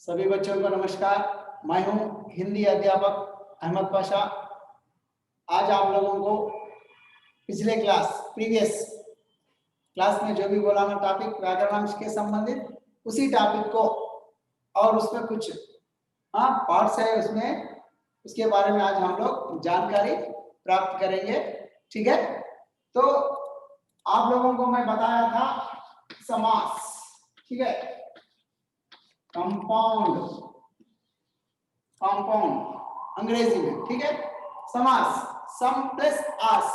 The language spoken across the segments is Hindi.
सभी बच्चों को नमस्कार। मैं हूं हिंदी अध्यापक अहमद पाशा। आज आप लोगों को पिछले प्रीवियस क्लास में जो भी बोला मैं टॉपिक व्याकरणांश के संबंधित उसी टॉपिक को और उसमें कुछ पार्ट्स है उसमें, उसके बारे में आज हम लोग जानकारी प्राप्त करेंगे। ठीक है, तो आप लोगों को मैं बताया था समास, ठीक है, कंपाउंड अंग्रेजी में, ठीक है। समास सम प्लस आस,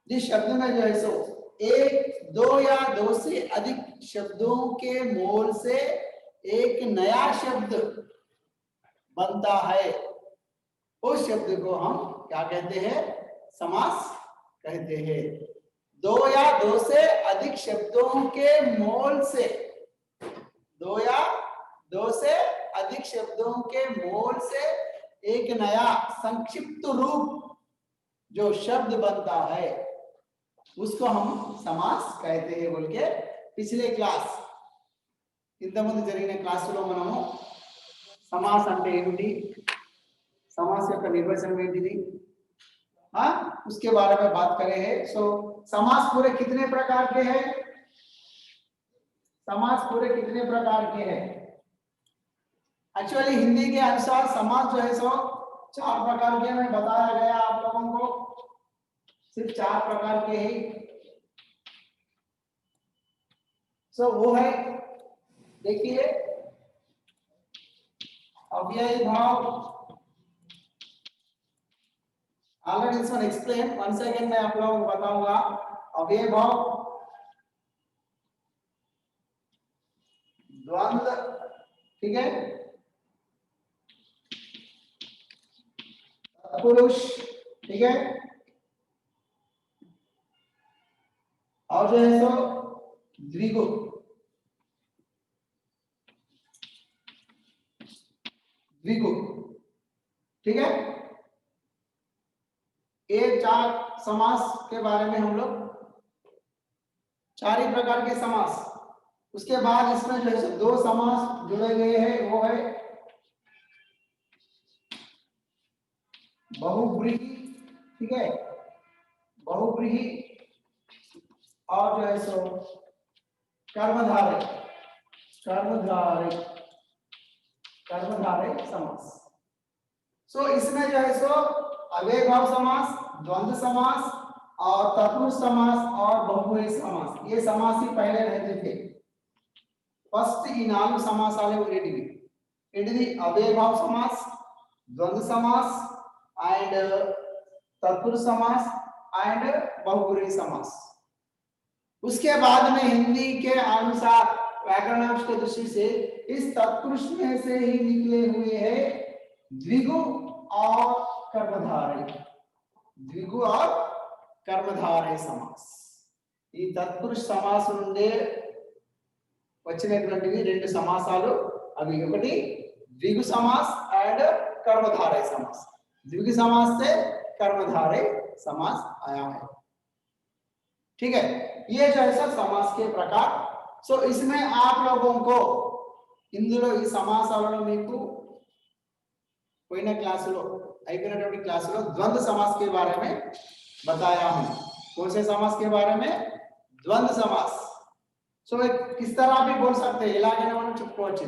जिस शब्द में जो है सो एक, दो या दो से अधिक शब्दों के मोल से एक नया शब्द बनता है, उस शब्द को हम क्या कहते हैं? समास कहते हैं। दो या दो से अधिक शब्दों के मोल से, दो या दो से अधिक शब्दों के मोल से एक नया संक्षिप्त रूप जो शब्द बनता है उसको हम समास कहते हैं बोल के पिछले क्लास ఇంతకుముందు జరిగిన క్లాసులో మనము समास అంటే ఏమిటి, समास యొక్క నిర్వచనం ఏంటిది, उसके बारे में बात करे हैं। सो समास पूरे कितने प्रकार के हैं? समास पूरे कितने प्रकार के हैं? एक्चुअली हिंदी के अनुसार समास जो है सो 4 प्रकार के में बताया गया आप लोगों को, सिर्फ 4 प्रकार के हैं। सो वो है, देखिए, अव्ययी भाव। Already this one explain, one second मैं आप लोगों को बताऊंगा। अव्ययी भाव, द्वंद्व, ठीक है, पुरुष, ठीक है, और जो है सो द्विगु, ठीक है। ये 4 समास के बारे में हम लोग 4 ही प्रकार के समास। उसके बाद इसमें जो है 2 समास जुड़े गए हैं, वो है बहुव्रीहि, ठीक है, बहुव्रीहि, और जो है सो कर्मधारय समास। सो इसमें जो है सो अव्ययी भाव समास, द्वंद्व समास और तत्पुरुष समास और बहुव्रीहि समास, ये समास ही पहले रहते थे। फर्स्ट ఈ 4 సమాసాలు ఉండేటివి ఏంటిది? అవ్యయ భావ సమాస్, ద్వంద్వ సమాస్ అండ్ तत्पुरुष समास एंड बहुव्रीहि समास। उसके बाद में हिंदी के अनुसार व्याकरणांश की दृष्टि से इस तत्पुरुष में से ही निकले हुए हैं द्विगु और कर्मधारय समास। ఈ తత్పురుష సమాసం నుండి వచ్చినటువంటివి 2 సమాసాలు, అవి ఒకటి द्विगु समास एंड कर्मधारय समास। द्विगु समास से कर्मधारय समास आया है, ठीक है। ये जो है सब समास के प्रकार। सो इसमें आप लोगों को ఇందులో ఈ సమాసాలలో మీకు పోయిన క్లాసులో అయిపోయినటువంటి క్లాసులో द्वंद्व समास के बारे में बताया हूं। कौन से समास के बारे में? द्वंद्व समास। सो किस तरह भी बोल सकते हैं, इलाके में చెప్పుకోవచ్చు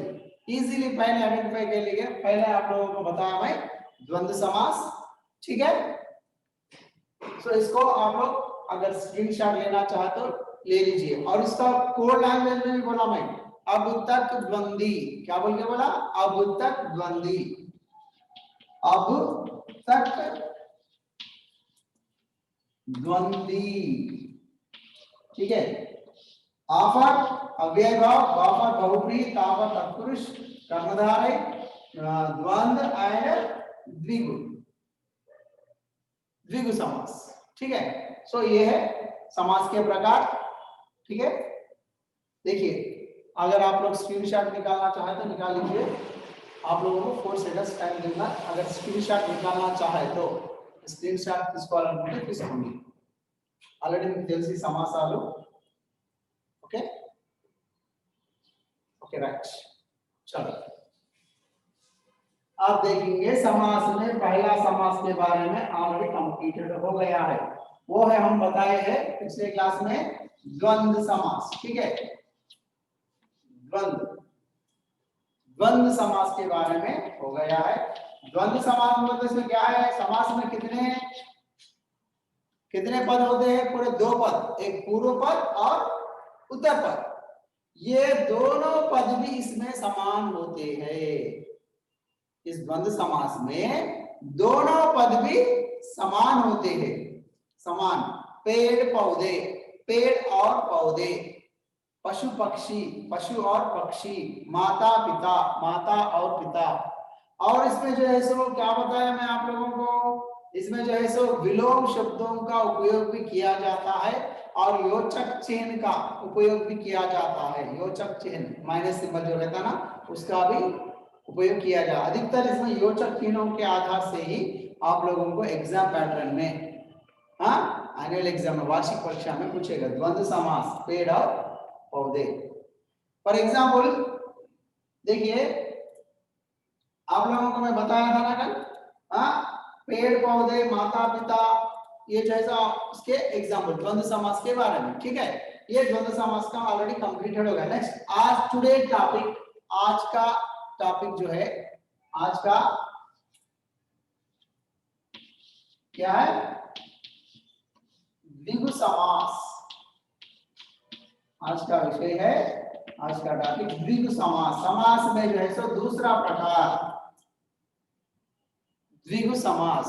इजीली। पहले आइडेंटिफाई कर लिए, पहले आप लोगों को बताया मैं द्वंद्व समास, ठीक है। सो इसको आप लोग अगर स्क्रीनशॉट लेना चाहे तो ले लीजिए। और इसका कोड लैंग्वेज में भी बोला मैं, अब तक द्वंद्वी, क्या बोल के बोला? अब तक द्वंद्वी, अब तक द्वंद्वी, ठीक है। आफत अव्यय भाव, बाफत बहुव्रीहि, ताफत तत्पुरुष, कर्मधारय, द्वंद्व एंड द्विगु समास, ठीक है। सो ये है समास के प्रकार, ठीक है। देखिए, अगर आप लोग स्क्रीनशॉट निकालना चाहे तो निकाल लीजिए। आप लोगों को 4 सेकंड्स टाइम देना, अगर स्क्रीनशॉट निकालना चाहे तो स्क्रीनशॉट తీసుకోవాలనుకుంటే తీసుకోండి। ఆల్రెడీ మీకు తెలిసి సమాసాలు, ఓకే। Okay right. चलो आप देखेंगे समास में पहला समास के बारे में ऑलरेडी कंप्लीटेड हो गया है, वो है हम बताए हैं पिछले क्लास में द्वंद्व समास। ठीक है, द्वंद्व समास के बारे में हो गया है। द्वंद्व समास मतलब इसमें क्या है, समास में कितने पद होते हैं, पूरे दो पद, एक पूर्व पद और उत्तर पद। ये दोनों पद भी इसमें समान होते हैं। इस द्वंद्व समास में दोनों पद भी समान होते हैं। समान, पेड़ पौधे, पेड़ और पौधे, पशु पक्षी, पशु और पक्षी, माता पिता, माता और पिता। और इसमें जो है सो क्या बताया मैं आप लोगों को, इसमें जो है सो विलोम शब्दों का उपयोग भी किया जाता है और योचक चिन्ह का उपयोग भी किया जाता है। योचक चिन्ह माइनस सिंबल जो रहता है ना, उसका भी उपयोग किया जाए। अधिकतर इसमें योचक चिन्हों के आधार से ही आप लोगों को एग्जाम पैटर्न में, हाँ, एनुअल एग्जाम में, वार्षिक परीक्षा में पूछेगा द्वंद्व समास पेड़ और पौधे। फॉर एग्जाम्पल देखिए, आप लोगों को मैं बताया था ना कल, हाँ, पेड़ पौधे माता पिता, ये जैसा उसके एग्जाम्पल द्वंद्व समास के बारे में। ठीक है, ये द्वंद्व समास का ऑलरेडी कंप्लीटेड हो गया। नेक्स्ट आज टुडे टॉपिक, आज का टॉपिक जो है, आज का क्या है, द्विगु समास। आज का विषय है, आज का टॉपिक द्विगु समास। समास में जो है सो दूसरा प्रकार द्विगु समास।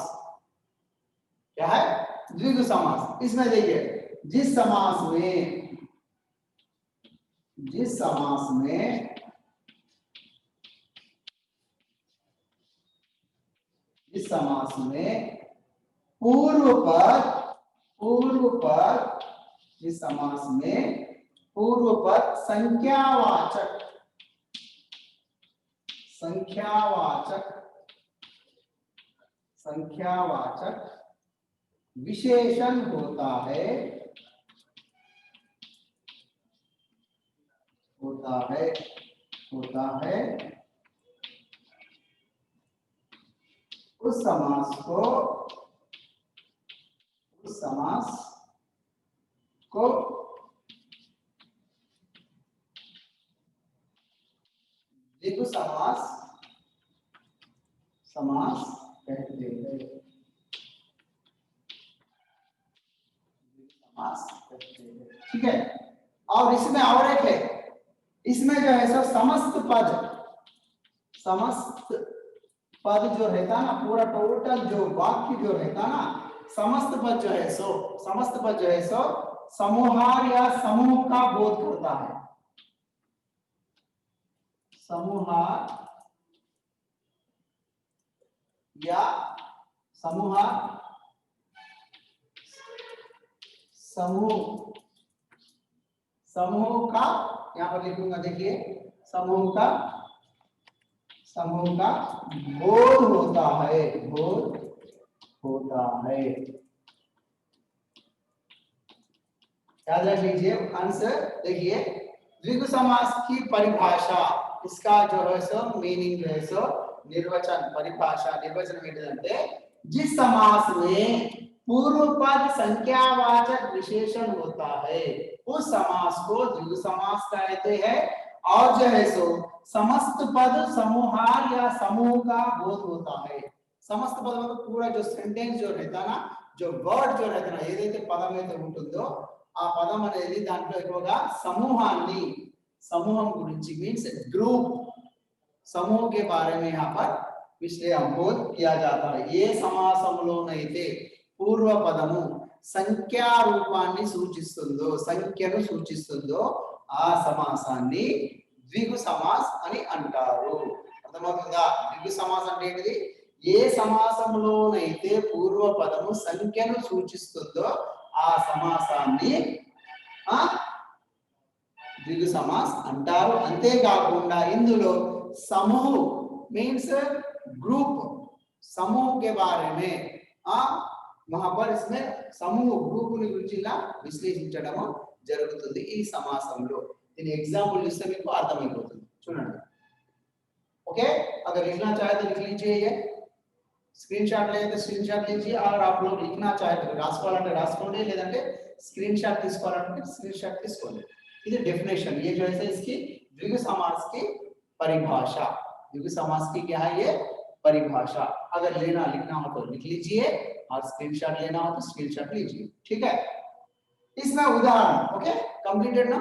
क्या है, द्विगु समास। इसमें देखिए, जिस समास में पूर्व पद, जिस समास में पूर्व पद संख्यावाचक विशेषण होता है, उस समास को द्विगु समास कहते हैं। ठीक है, और इसमें और एक है, इसमें जो है सो समस्त पद जो रहता ना, पूरा टोटल जो वाक्य जो रहता ना, समस्त पद जो है सो समूहार या समूह का बोध करता है। समूहार या समूह का, यहां पर लिखूंगा, देखिए, समूह का बोध होता है। याद रख लीजिए आंसर। देखिए, द्विगु समास की परिभाषा, इसका जो है सो मीनिंग जो है सो निर्वचन, परिभाषा, निर्वचन ఏంటంటే जिस समास में पूर्व पद संख्यावाचक विशेषण होता है, उस समास को द्विगु समास कहते हैं। और जो है सो समस्त पद समूहार या समूह का बोध होता है। समस्त पद मतलब पूरा जो सेंटेंस जो रहता ना, जो वर्ड जो रहता ना, ఏదైతే పదం అయితే ఉంటుందో ఆ పదం అనేది దాంట్లో ఎక్కువగా సమూహం గురించి, मींस ग्रुप, समूह के बारे में यहाँ पर विषय बोध किया जाता है। ఏ సమాసంలోనైతే పూర్వ పదము సంఖ్యా రూపాన్ని సూచిస్తుందో, సంఖ్యను సూచిస్తుందో ఆ సమాసాన్ని ద్విగు సమాస్ అని అంటారు। అర్థమవుతుందా? ద్విగు సమాస్ అంటే ఏంటిది? ఏ సమాసంలోనైతే పూర్వ పదము సంఖ్యను సూచిస్తుందో ఆ సమాసాన్ని ద్విగు సమాస్ అంటారు। అంతేకాకుండా ఇందులో సమూహ मीन्स ग्रुप, समूह के बारे में वहां पर इसमें समूह ग्रुप గురించి విశ్లేషించడం జరుగుతుంది ఈ సమాసంలో। దీని ఎగ్జాంపుల్ ఇస్తే మీకు అర్థమైపోతుంది। చూడండి ओके अगर लिखना चाहे तो लिख लीजिए ये स्क्रीनशॉट ले तो स्क्रीनशॉट लीजिए और आप लोग लिखना चाहे तो రాసుకోవాలంటే రాసుకోండి లేదంటే స్క్రీన్షాట్ తీసుకోవాలంటే స్క్రీన్షాట్ తీసుకోండి ఇది डेफिनेशन ये जो है इसकी द्विगु समास की परिभाषा द्विगु समास की क्या है ये परिभाषा अगर लेना लिखना हो तो लिख लीजिए और स्क्रीनशॉट लेना हो तो स्क्रीनशॉट लीजिए ठीक है इसमें उदाहरण ओके कंप्लीटेड ना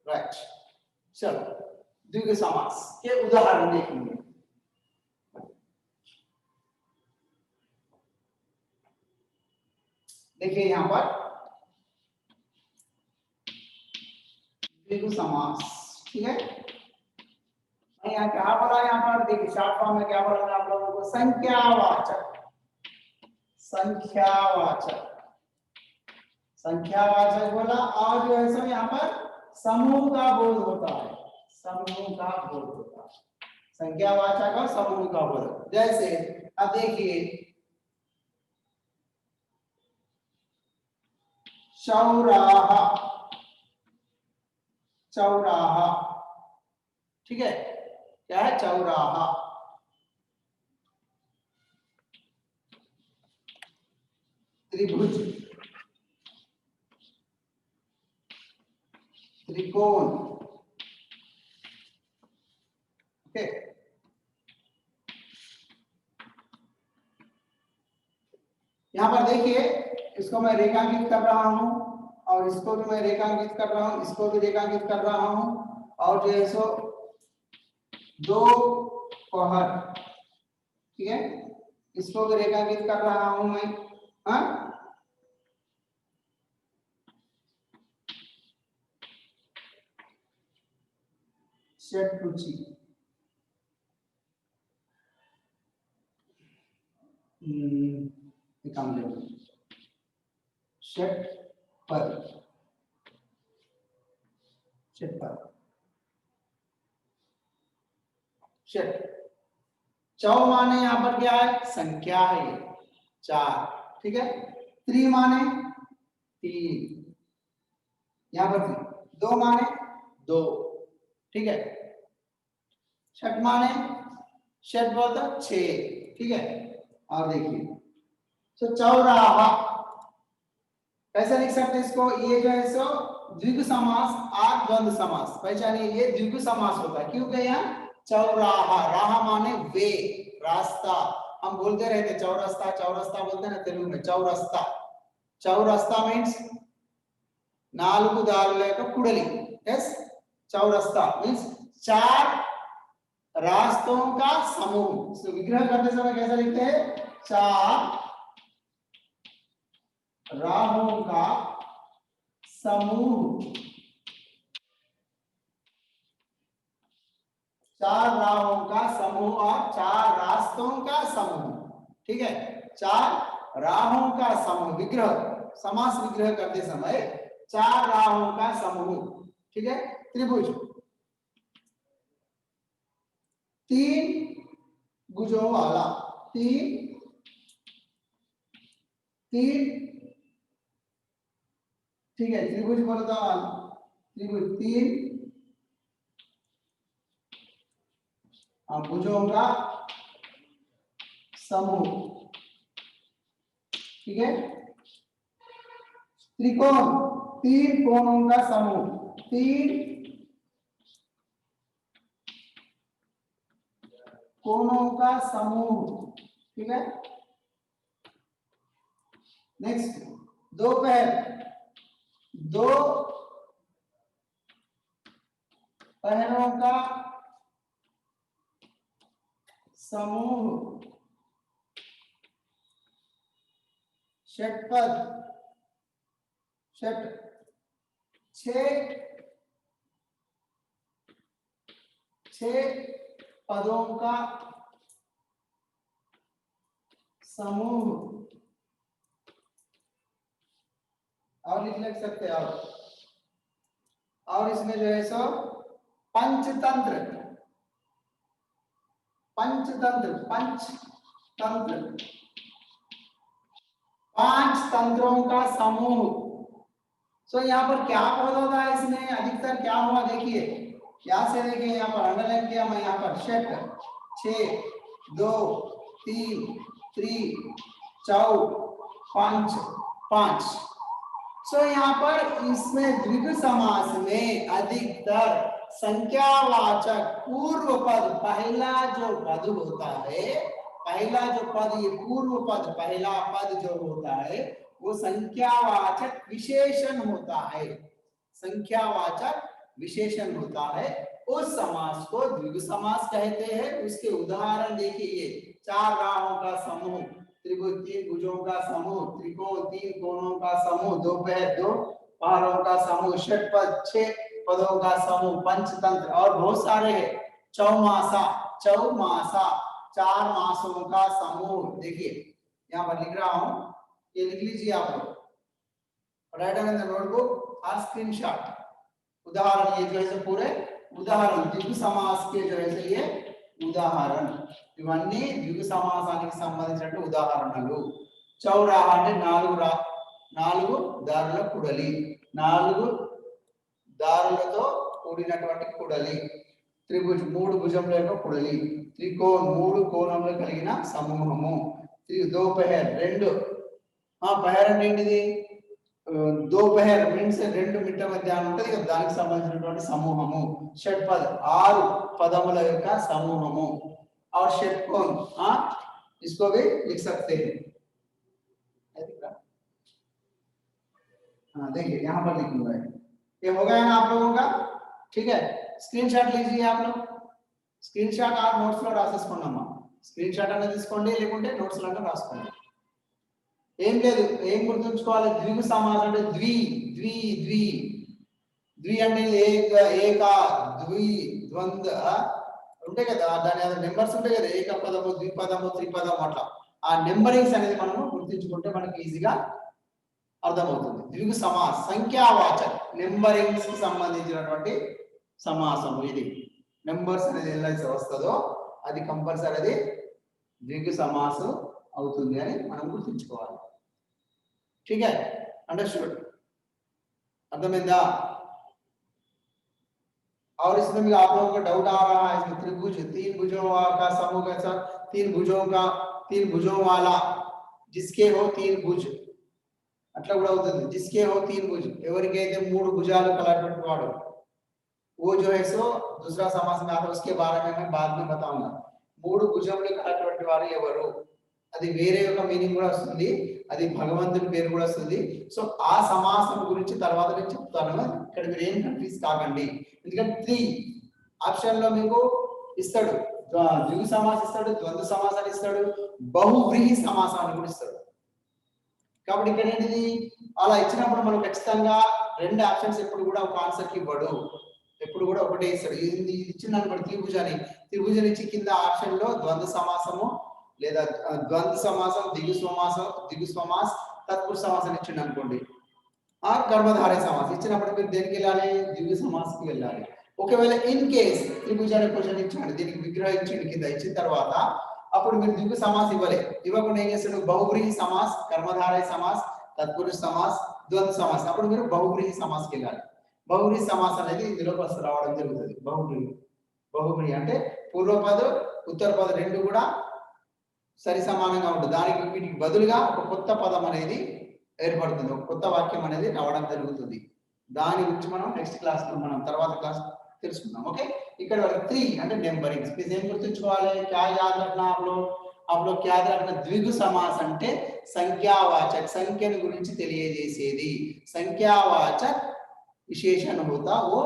राइट चलो द्विगु समास के उदाहरण देखेंगे देखिए यहां पर द्विगु समास ठीक है यहाँ क्या बोला यहाँ पर देखिए शॉर्ट फॉर्म में क्या बोला आप लोगों को संख्यावाचक संख्यावाचक बोला और जो है सो यहाँ पर समूह का बोध होता है समूह का बोध होता है संख्यावाचक और समूह का बोध जैसे अब देखिए चौराहा चौराहा ठीक है क्या है चौराहा त्रिभुज त्रिकोण ओके यहां पर देखिए इसको मैं रेखांकित कर रहा हूं और इसको भी मैं रेखांकित कर रहा हूं इसको भी रेखांकित कर रहा हूं और जो है सो दो पहर ठीक है इसको भी रेखांकित कर रहा हूं मैं हाँ षट्भुजी षट्पद षट्पद षट चौ माने यहाँ पर क्या है संख्या है ये 4 ठीक है त्रि माने 3 यहाँ पर 2 माने 2 ठीक है षट माने षट बोलता 6 ठीक है और देखिए तो चौराहा कैसे लिख सकते हैं इसको ये जो है सो द्विगु समास और द्वंद्व समास पहचानिए ये द्विगु समास होता है क्योंकि यहाँ चौराहा राहा माने वे रास्ता हम बोलते रहते चौरस्ता चौरस्ता बोलते हैं ना तेलुगु में चौरस्ता चौरस्ता मीन्स नालुगु दारुलेक कुडली यस चौरस्ता मीन्स 4 रास्तों का समूह तो विग्रह करते समय कैसा लिखते हैं 4 राहों का समूह 4 राहों का समूह और 4 रास्तों का समूह ठीक है 4 राहों का समूह विग्रह समास विग्रह करते समय 4 राहों का समूह ठीक है त्रिभुज 3 भुजों वाला 3 ठीक है त्रिभुज बोलता हूं त्रिभुज 3 भुजों का समूह ठीक है त्रिकोण 3 कोणों का समूह 3 कोणों का समूह ठीक है नेक्स्ट 2 पैर 2 पैरों का समूह षटपद षट 6 पदों का समूह और लिख सकते हैं और इसमें जो है सो पंचतंत्र पंचतंत्र 5 तंत्रों का समूह। सो यहाँ पर क्या पद होता है इसमें अधिकतर क्या हुआ देखिए, क्या से देखिए यहाँ पर अंडरलाइन किया मैं, यहाँ पर षट 6 2 3 3 4 5 5। सो यहाँ पर इसमें द्विगु समास में अधिकतर संख्यावाचक पूर्व पद, पहला जो पद होता है, पहला जो पद, ये पूर्व पद पहला पद जो होता है वो संख्यावाचक विशेषण होता है, संख्यावाचक विशेषण होता है, उस समास को द्विगु समास कहते हैं। उसके उदाहरण देखिए, ये 4 राहों का समूह, त्रिभुज 3 भुजों का समूह, त्रिकोण 3 कोणों का समूह, दोपहर 2 पहाड़ों का समूह, षटपद 6 पदों का समूह, पंचतंत्र और बहुत सारे हैं, चौमासा 4 मासों का समूह। देखिए यहाँ पर लिख रहा हूं, ये लिख लीजिए आप लोग, राइट इन द नोटबुक और स्क्रीनशॉट। उदाहरण ये जो है पूरे उदाहरण द्विगु समास के जो है ये ఉదాహరణ, ఇవన్నీ ద్విగు సమాసానికి సంబంధించిన ఉదాహరణలు. చౌరాహ అంటే 4 దారుల కుడలి, 4 దారులతో కూడినటువంటి కుడలి. త్రిభుజ్ 3 భుజముల యొక్క కుడలి. త్రికోణ్ 3 కోణములు కలిగిన సమూహము. దోపహర్ 2 పహర్ అంటే ఏంటిది, దోపహర్ మీన్స్ 2 మిట్ట మధ్యాహ్నం ఉంటది కదా, దానికి సంబంధించినటువంటి సమూహము. షట్పద్ 6 పదముల యొక్క సమూహము. और षटकोण इसको भी लिख सकते हैं। देखिए यहाँ पर लिखूंगा, ये हो गया ना आप लोगों का, ठीक है। स्क्रीनशॉट लीजिए आप लोग, స్క్రీన్షాట్ ఆ నోట్స్ లో రాసేసుకున్నామా, స్క్రీన్షాట్ అనేది తీసుకోండి, లేకుంటే నోట్స్ లో రాసుకోండి. ఏం లేదు, ఏం గుర్తుంచుకోవాలి, ద్విగు సమాసం అంటే ద్వి ద్వి ద్వి ద్వి అంటే ఏక ఏక ద్వి ద్వంద్వ ఉంటాయి కదా, దాని నెంబర్స్ ఉంటాయి కదా, ఏక పదము ద్విపదము త్రిపదము అట్లా. ఆ నెంబరింగ్స్ అనేది మనము గుర్తుంచుకుంటే మనకి ఈజీగా అర్థమవుతుంది. ద్విగు సమాస్ సంఖ్యావాచక నెంబరింగ్స్ కి సంబంధించినటువంటి సమాసము ఇది. నెంబర్స్ అనేది ఎలా వస్తుందో అది కంపల్సరీ అది ద్విగు సమాసం అవుతుంది అని మనం గుర్తుంచుకోవాలి. ठीक है, अंडरस्टूड, अर्थमैंदा। और इसमें भी आप लोगों को डाउट आ रहा है, इसमें त्रिभुज 3 भुजों का समूह कैसा, 3 भुजों वाला, जिसके हो 3 भुज అట్లా కూడా అవుతుంది. जिसके हो 3 भुज, ఎవరికైతే 3 భుజాలు కలటువంటి వాడు, वो जो है सो दूसरा समास में आता है, उसके बारे में मैं बाद में बताऊंगा. 3 భుజములు కలటువంటి వారు ఎవరు, అది వేరే ఒక మీనింగ్ కూడా వస్తుంది, అది భగవంతుని పేరు కూడా వస్తుంది. సో ఆ సమాసం గురించి తర్వాత నేను చెప్తాను, ఇక్కడ మీరు ఏం కన్ఫ్యూజ్ కాకండి. ఎందుకంటే 3 ఆప్షన్ లో మీకు ఇస్తాడు, ద్విగు సమాసం ఇస్తాడు, ద్వంద్వ సమాసాన్ని ఇస్తాడు, బహువ్రీహి సమాసాన్ని కూడా ఇస్తాడు. కాబట్టి ఇక్కడ ఏంటిది, అలా ఇచ్చినప్పుడు మనం ఖచ్చితంగా 2 ఆప్షన్స్ ఎప్పుడు కూడా ఒక ఆన్సర్ కి ఇవ్వడు, ఎప్పుడు కూడా ఒకటే ఇస్తాడు. ఇది ఇచ్చిన అనుకోండి త్రిభుజాన్ని ఇచ్చి కింద ఆప్షన్ లో ద్వంద్వ సమాసము లేదా ద్వంద్వ సమాసం, దిగు సమాస్, తత్పురుష సమాసం ఇచ్చిండు అనుకోండి, ఆ కర్మధారయ సమాసం ఇచ్చినప్పుడు మీరు దేనికి వెళ్ళాలి, ద్విగు సమాసకి వెళ్ళాలి. ఒకవేళ ఇన్ కేస్ త్రిభుజాన్ని క్వశ్చన్ ఇచ్చాడు, దీనికి విగ్రహం ఇచ్చిండు కింద, ఇచ్చిన తర్వాత అప్పుడు మీరు ద్విగు సమాస్ ఇవ్వకుండా ఏం చేస్తాడు, బహువ్రీహి సమాస్, కర్మధారయ సమాస్, తత్పురుష సమాస్, ద్వంద్వ సమాస్, అప్పుడు మీరు బహువ్రీహి సమాస్కి వెళ్ళాలి. బహువ్రీహి సమాస్ అనేది ఇందులో రావడం జరుగుతుంది. బహువ్రీహి అంటే పూర్వపద ఉత్తరపద రెండు కూడా సరి సమానంగా ఉంటుంది, దానికి వీటికి బదులుగా ఒక కొత్త పదం అనేది ఏర్పడుతుంది, ఒక కొత్త వాక్యం అనేది రావడం జరుగుతుంది. దాని గురించి మనం నెక్స్ట్ క్లాస్ లో మనం తర్వాత క్లాస్ తెలుసుకుందాం. ఓకే, ఇక్కడ 3 అంటే నెంబరింగ్స్. మీరు ఏం గుర్తుంచుకోవాలి, క్యా యాద్ రఖనా आप लोग क्या याद रखना, द्विगु समास అంటే సంఖ్యావాచక, సంఖ్యను గురించి తెలియజేసేది, సంఖ్యావాచक विशेषण होता वो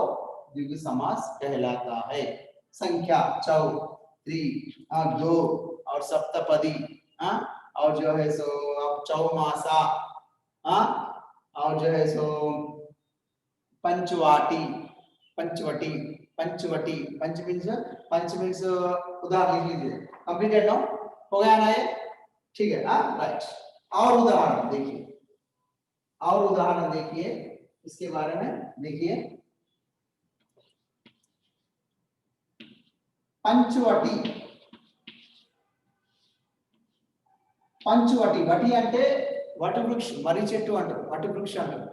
द्विगु समास कहलाता है. संख्या 4 3 2 और सप्तपदी, और जो है सो चौमासा, और जो है सो पंचवटी, पंच मीन्स उदाहरण लिख लीजिए. कंप्लीटेड नाउ, हो गया ना ये, ठीक है, राइट. और उदाहरण देखिए, इसके बारे में देखिए. पंचवटी वटी అంటే వటి వృక్ష మర్రి చెట్టు అంటారు, వటి వృక్ష అంటారు.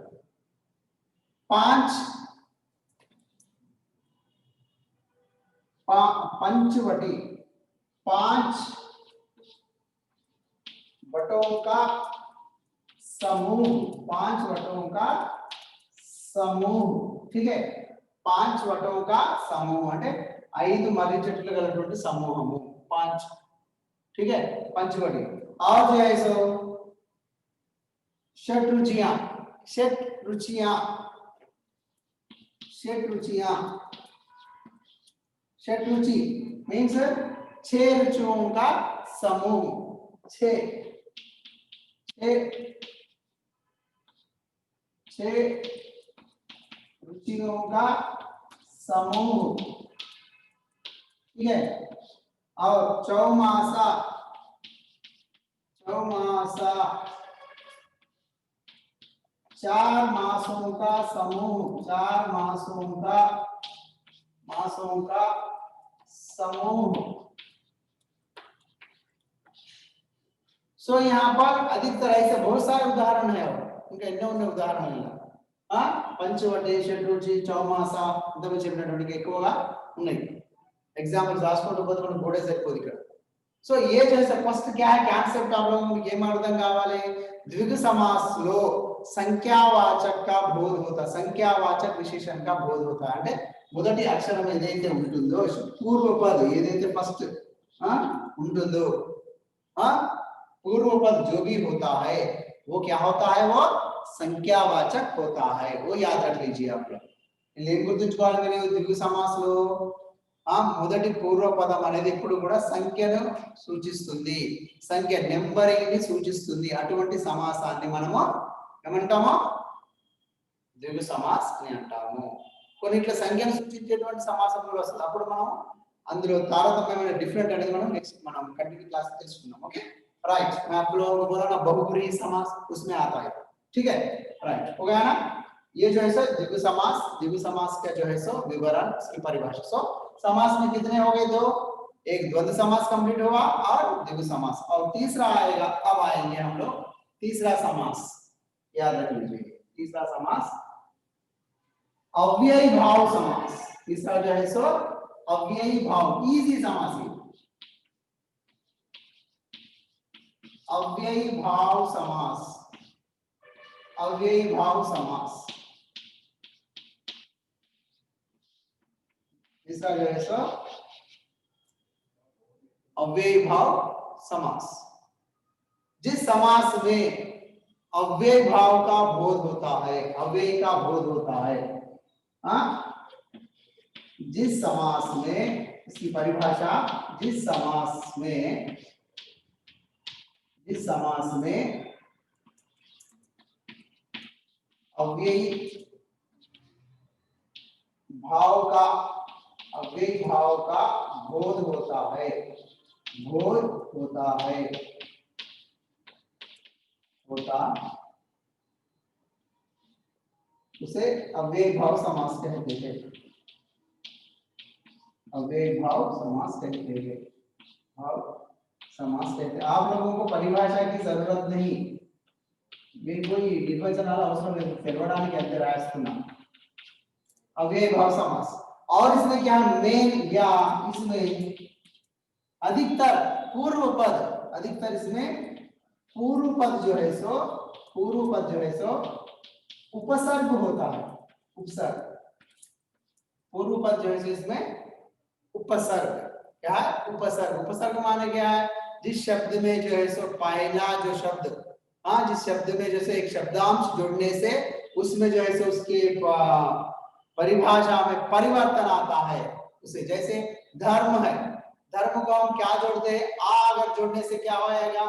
5 पंचवटी, 5 वटों का समूह, 5 वटों का समूह. ठीक है, 5 वटों का समूह అంటే 5 మర్రి చెట్లు గలటువంటి సమూహము 5. ठीक है, पंचवटी. और जो है सो षट रुचियां, षट रुचियां, षट रुचियां. षट रुचि मीन्स 6 रुचियों का समूह, 6 रुचियों का समूह. ठीक है, और चौमासा, चौमासा 4 मासों का समूह, 4 मासों का समूह. सो यहाँ पर अधिकतर ऐसे बहुत सारे उदाहरण है, ఇంకా ఎన్నో ఉదాహరణలు. పంచవటి, షడ్రుచి, చౌమాస ఇంతకు చెప్పినటువంటి ఎక్కువగా ఉన్నాయి. एग्जांपल्स రాసుకుంటూ పోతే మనకు బోర్డే సరిపోదు ఇక్కడ. సో ये जो है फर्स्ट क्या है कांसेप्ट आप लोगों को ఏం అర్థం కావాలి, द्विगु समास లో సంఖ్యావాచక का बोध होता, సంఖ్యావాచక విశేషణ का बोध होता. అంటే మొదటి అక్షరం ఏదైతే ఉంటుందో పూర్వపద్ ఏదైతే ఫస్ట్ ఉంటుందో पूर्वपद जो भी होता है वो क्या होता है, वो संख्यावाचक होता है. वो याद रख लीजिए आप लोग. ఏం గుర్తుంచుకోవాలి మీరు ద్విగు సమాసంలో మొదటి పూర్వపదం అనేది ఎప్పుడు కూడా సంఖ్యను సూచిస్తుంది, సంఖ్య నెంబరింగ్ ని సూచిస్తుంది. అటువంటి సమాసాన్ని మనము ఏమంటాము, ద్విగు సమాస్ అని అంటాము. కొన్నిట్ల సంఖ్యను సూచించేటువంటి సమాసం కూడా వస్తుంది, అప్పుడు మనం అందులో తారతమ్యమైన డిఫరెంట్ అనేది మనం నెక్స్ట్ మనం కంటిన్యూ క్లాస్ తెలుసుకుందాం. ఓకే राइट, मैं आप लोगों को बोला ना बहुब्रीहि समास उसमें आता है. ठीक है, राइट हो गया ना. ये जो है सो द्विगु समास का जो है सो विवरण, इसकी परिभाषा. सो समास में कितने हो गए, 2. एक द्वंद्व समास कंप्लीट हुआ और द्विगु समास, और तीसरा आएगा. अब आएंगे हम लोग तीसरा समास, याद रख लीजिए. तीसरा समास अव्ययी भाव समास. तीसरा जो है सो अव्ययी भाव, इजी समास है. अव्ययी भाव समास, अव्ययी भाव समास. इसका जो है सो अव्ययी भाव समास. जिस समास में अव्यय भाव का बोध होता है, अव्यय का बोध होता है, जिस समास में, इसकी परिभाषा, जिस समास में अव्ययी भाव का बोध होता है, उसे अव्ययी भाव समास कहते हैं. अव्ययी भाव समास कहते हैं. भाव समास कहते हैं. आप लोगों को परिभाषा की जरूरत नहीं, बिल्कुल निर्वचनाल అవసరం లేదు, తెలవడానికి అంతే రాస్తున్నా. अव्ययी भाव समास. और इसमें क्या मेन, या इसमें अधिकतर पूर्व पद, अधिकतर इसमें पूर्व पद जो है सो उपसर्ग होता है. उपसर्ग, पूर्व पद जो है सो इसमें उपसर्ग. क्या है उपसर्ग? उपसर्ग माने क्या है, जिस शब्द में जो है सो पहला जो शब्द, जिस शब्द में जैसे एक शब्दांश जुड़ने से उसमें जो है सो उसके परिभाषा में परिवर्तन आता है. उसे जैसे धर्म है, धर्म को हम क्या जोड़ते हैं, आ अगर जोड़ने से क्या हो जाएगा,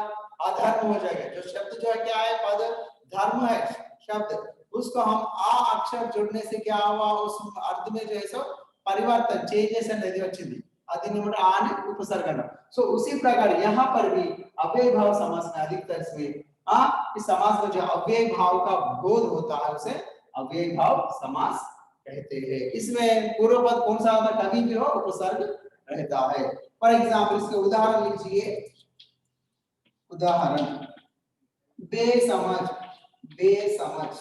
अधर्म हो जाएगा. जो शब्द जो है क्या है, पद धर्म है शब्द, उसको हम आ अक्षर जोड़ने से क्या हुआ, उस अर्थ में जो है सो परिवर्तन, चेंजेस అనేది వచ్చింది. अधिनियम आने उपसर्ग. सो उसी प्रकार यहाँ पर भी अव्यय भाव समास में अधिकतर इसमें इस समास में जो अव्यय भाव का बोध होता है उसे अव्यय भाव समास कहते हैं. इसमें पूर्व पद कौन सा होता है, कभी भी हो उपसर्ग रहता है. फॉर एग्जांपल इसके उदाहरण लीजिए. उदाहरण बेसमझ, बेसमझ,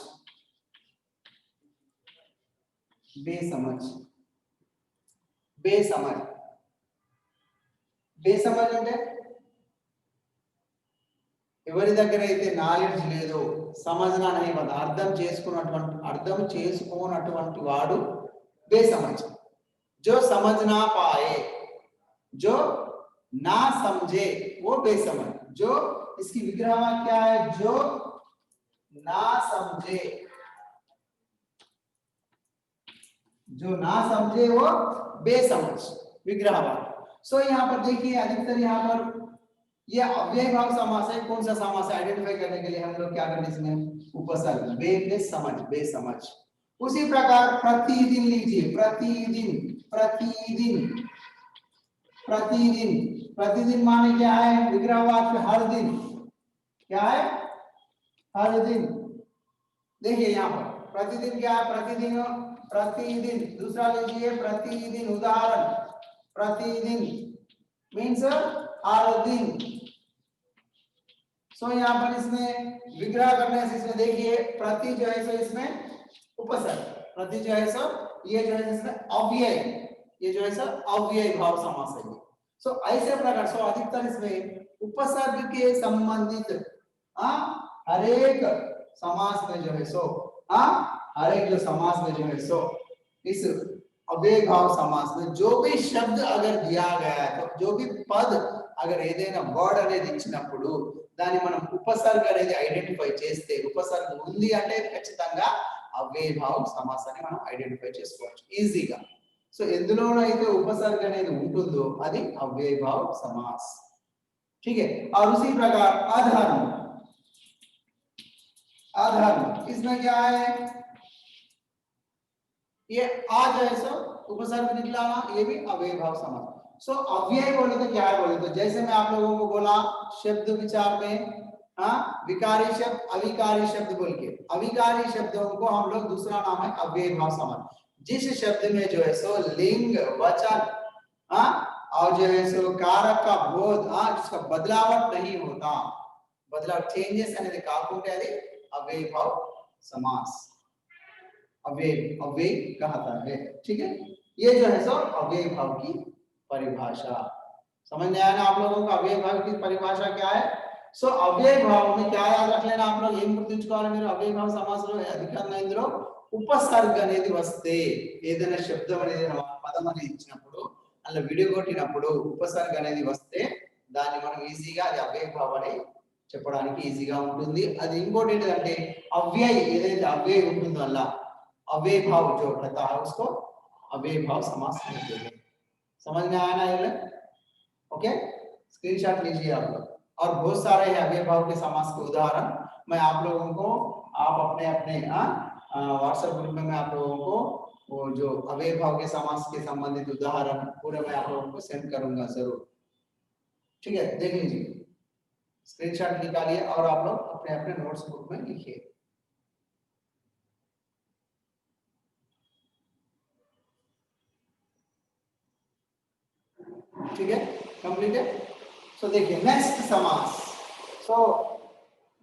बेसमझ, बेसमझ, बेसमझ అంటే ఎవరి దగ్గర అయితే నాలెడ్జ్ లేదో, సమझना नहीं होता, అర్థం చేసుకోనటువంటి వాడు बेसमझ। जो समझ ना पाए, जो ना समझे वो बेसमझ। जो इसकी विग्रह क्या है, जो ना समझे, जो ना समझे वो बेसमझ, विग्रह। सो यहाँ पर देखिए अधिकतर यहाँ पर ये अव्यय भाव समास है। कौन सा समास है आइडेंटिफाई करने के लिए हम लोग क्या करते हैं, इसमें उपसर्ग, बेसमझ, बेसमझ। उसी प्रकार प्रतिदिन लीजिए, प्रतिदिन, प्रतिदिन, प्रतिदिन, प्रतिदिन माने क्या है, विग्रह वाक्य हर दिन, क्या है, हर दिन। देखिए यहाँ पर प्रतिदिन क्या है, प्रतिदिन, प्रतिदिन। दूसरा लीजिए प्रतिदिन, उदाहरण, प्रतिदिन मीन्स हर दिन। सो यहाँ पर इसमें विग्रह करने से इसमें देखिए प्रति जो है सो इसमें उपसर्ग, प्रति जो है सो ये जो है इसमें अव्यय, ये जो है सो अव्यय भाव समास है। सो ऐसे प्रकार सो अधिकतर इसमें उपसर्ग के संबंधित हर एक समास में जो है सो हर एक जो समास में जो है सो इस अव्यय भाव समास में जो भी शब्द अगर दिया गया है, तो जो भी पद अगर ఏదైనా వర్డ్ అనేది ఇచ్చినప్పుడు దాన్ని మనం ఉపసర్గ అనేది ఐడెంటిఫై చేస్తే, ఉపసర్గ ఉంది అంటే ఖచ్చితంగా అవ్యయ భావ సమాసాన్ని మనం ఐడెంటిఫై చేసుకోవచ్చు ఈజీగా। సో ఎందులోనైతే ఉపసర్గ అనేది ఉంటుందో అది అవ్యయ భావ సమాస్। ठीक है। और उसी प्रकार अधर्म, अधर्म इसमें क्या है, ये आ जो है सो उपसर्ग निकला ना, ये भी अव्यय भाव समास। सो अव्यय बोले तो क्या है, बोले तो जैसे मैं आप लोगों को बोला शब्द विचार में विकारी शब्द, अविकारी शब्द बोल के, अविकारी शब्दों को हम लोग दूसरा नाम है अव्यय भाव समास। जिस शब्द में जो है सो लिंग, वचन और जो है सो कारक का बोध, जिसका बदलावट नहीं होता, बदलाव चेंजेस అనేది కాకుంటే అది अव्यय भाव समास, अव्यय, अव्यय कहता है। ठीक है, ये जो है सो अव्यय भाव की परिभाषा। समझ में आया ना आप लोगों को अव्यय भाव की परिभाषा क्या है। सो अव्यय भाव में क्या याद रख लेना आप लोग, ఏం గుర్తుంచుకోవాలి మీరు, అవ్యయ భావ సమాసంలో అధికంగా ఇందులో ఉపసర్గ అనేది వస్తే, ఏదైనా శబ్దం అనేది పదం అనేది ఇచ్చినప్పుడు అలా విడిగొట్టినప్పుడు ఉపసర్గ అనేది వస్తే దాన్ని మనం ఈజీగా అది అవ్యయ భావం అని చెప్పడానికి ఈజీగా ఉంటుంది। అది ఇంకోటి ఏంటంటే అవ్యయ, ఏదైతే అవ్యయ ఉంటుందో అలా अव्यय भाव जो रहता है उसको अव्यय भाव समास कहते हैं। समझ में आया ना ये? ओके, स्क्रीनशॉट लीजिए आप लोग। और बहुत सारे हैं अव्यय भाव के समास के उदाहरण, मैं आप लोगों को आप अपने अपने व्हाट्सएप ग्रुप में मैं आप लोगों को वो जो अव्यय भाव के समास के संबंधित उदाहरण पूरे मैं आप लोगों को सेंड करूंगा जरूर। ठीक है, देख लीजिए, स्क्रीनशॉट निकालिए और आप लोग अपने अपने नोट्स बुक में लिखिए। ठीक है, कंप्लीट है। सो देखिए नेक्स्ट समास। सो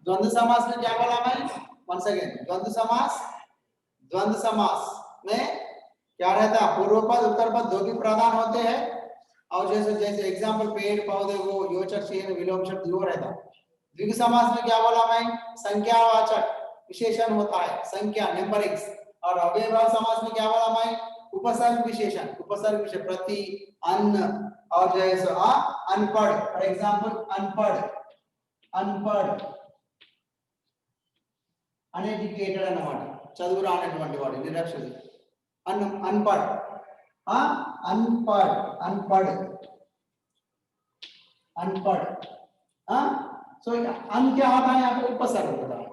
द्वंद्व समास में क्या बोला मैं, वंस अगेन द्वंद्व समास, द्वंद्व समास में क्या रहता है, पूर्व पद उत्तर पद दो भी प्रधान होते हैं, और जैसे जैसे एग्जांपल पेड़ पौधे वो योचक चिन्ह विलोम शब्द वो रहता है। द्विगु समास में क्या बोला मैं, संख्यावाचक विशेषण होता है, संख्या नंबरिंग्स। और अव्यय भाव समास में क्या बोला मैं, उपसर्ग विशेषण, उपसर्ग विशेषण प्रति, अन्न और जो है सो अनपढ़, फॉर एग्जांपल अनपढ़, अनपढ़ अनएजुकेटेड అన్నమాట, చదువు రానటువంటి వాడు, నిరక్షరుడు, अनपढ़ अनपढ़ अनपढ़ अनपढ़। सो अन क्या होता है, यहाँ पे उपसर्ग होता है।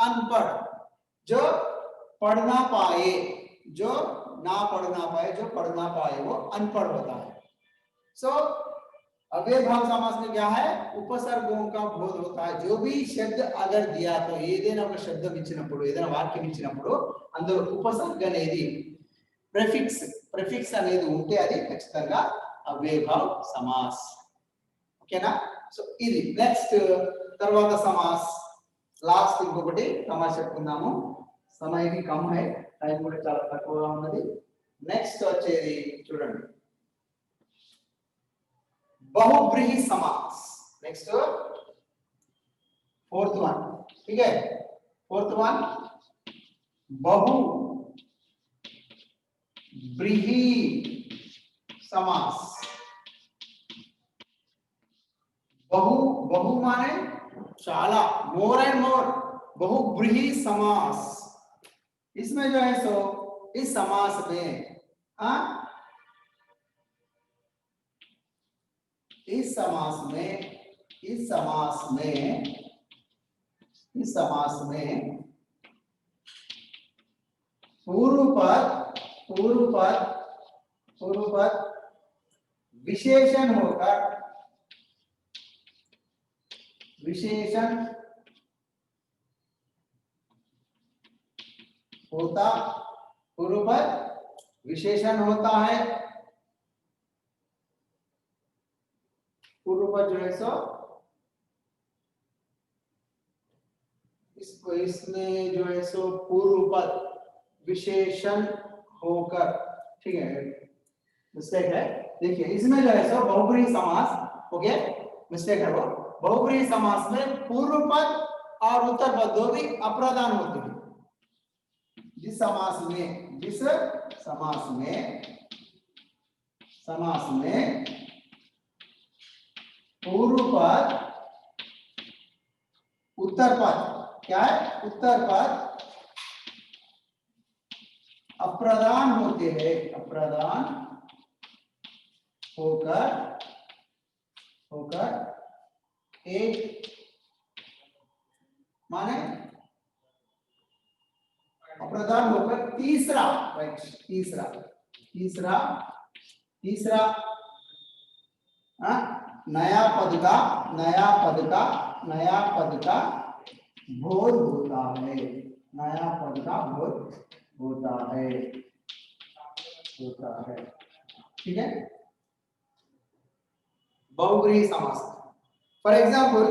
अनपढ़ जो पढ़ ना पाए, जो ना पढ़ ना पाए, जो पढ़ ना पाए वो अनपढ़ होता है। सो अव्यय भाव समास में क्या है, उपसर्गों का बोध होता है। जो भी शब्द अगर दिया तो ఏదైనా ఒక శబ్దం ఇచ్చినప్పుడు, ఏదైనా వాక్యం ఇచ్చినప్పుడు అందులో ఉపసర్గ అనేది ప్రిఫిక్స్ అనేది ఉంటే అది ఖచ్చితంగా అవ్యయ భావ సమాస్। ఓకేనా। సో ఇది నెక్స్ట్ తర్వాత సమాస్ లాస్ట్ ఇంకొకటి తమాషా చెప్పుకుందాము, సమయకి కమ్ హై, టైం కూడా చాలా తక్కువగా ఉన్నది. నెక్స్ట్ వచ్చేది చూడండి बहुब्रीहि समास. नेक्स्ट फोर्थ वन, ठीक है, फोर्थ वन बहुब्रीहि समास. बहु बहु माने चाला, मोर एंड मोर, बहुब्रीहि समास. इसमें जो है सो इस समास में इस समास में पूर्व पद विशेषण होता पूर्व पद विशेषण होता है. पूर्व पद जो है सो इसको इसमें जो है सो पूर्व पद विशेषण होकर, ठीक है, मिस्टेक है. देखिए इसमें जो है सो बहुब्रीहि समास, ओके मिस्टेक है वो. बहुब्रीहि समास में पूर्व पद और उत्तर पद दो भी अप्रधान होते हैं. जिस समास में पूर्व पद उत्तर पद, क्या है, उत्तर पद अप्रधान होते हैं, अप्रधान होकर एक माने अप्रधान होकर तीसरा, राइट, तीसरा नया पद का बोध होता है. नया पद का बोध होता है, ठीक है. बहुब्रीहि समास फॉर एग्जांपल